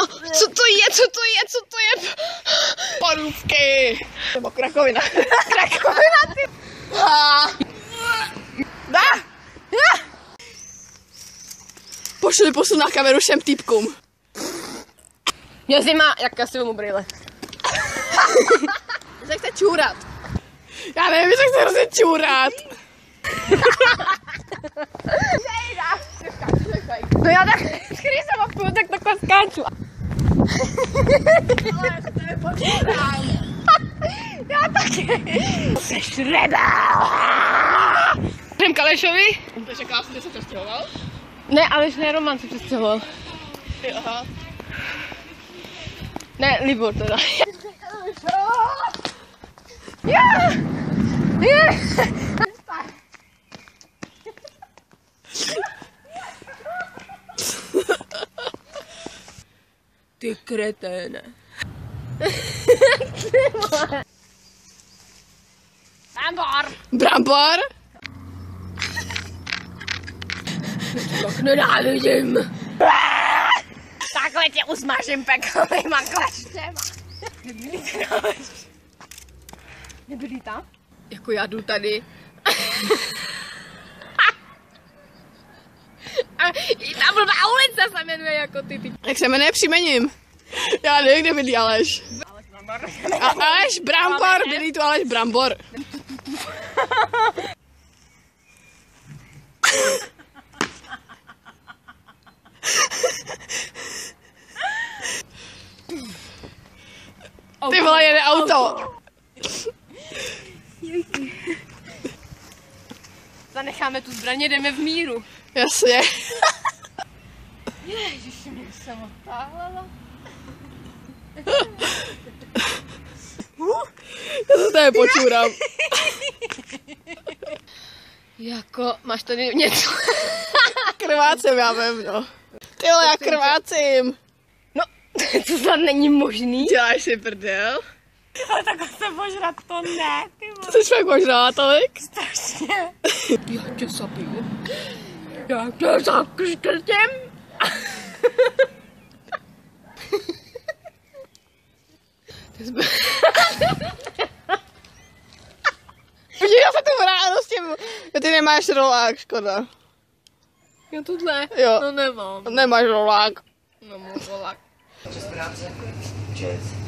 Co to je? Co to je? Co to je? Parůvky! Nebo krakovina. Krakovina, ty. Dá! Pošli posun na kameru všem týpkům. Já si má, jak já si vemu brýle. Se chce čůrat. Já nevím, že se chce hrozně čůrat. No já tak, když se mapuju, tak takhle skáču. Já taky. Se šredá. Jsem Kalešovi. To čekala jsem, že se přestěhoval? Ne, Aleš ne, Roman se přestěhoval. Aha. Ne, Libor teda. Ty kreténe. Brambor. Brambor? Tak nenávidím. Takhle tě usmažím pekovejma kleštěma. Nebyli tam? Jako já jdu tady. A i ta blbá ulice se jmenuje jako ty. Jak se jmenuje příjmením? Já nevím, kde bydlí Aleš. Aleš Brambor, bydlí tu Aleš Brambor. Ty vole, jede auto. Zanecháme tu zbraně, jdeme v míru. Jasně. Ježiši, mě jsem otáhlela. Já se tady počůrám. Jako, máš tady něco? Krvácím já vevno. Ty vole, já krvácím. No, to snad není možný. Děláš si prdel? Ale takhle se požrat to ne, ty vole. Jsi fakt možná tolik? Strašně. Já tě zabiju. Já tě zakřtím. Podívej se tu vránu s tím. Ty nemáš rolák, škoda. Jo, tohle? Jo. No nemám. Nemáš rolák. Nemám rolák. Čes.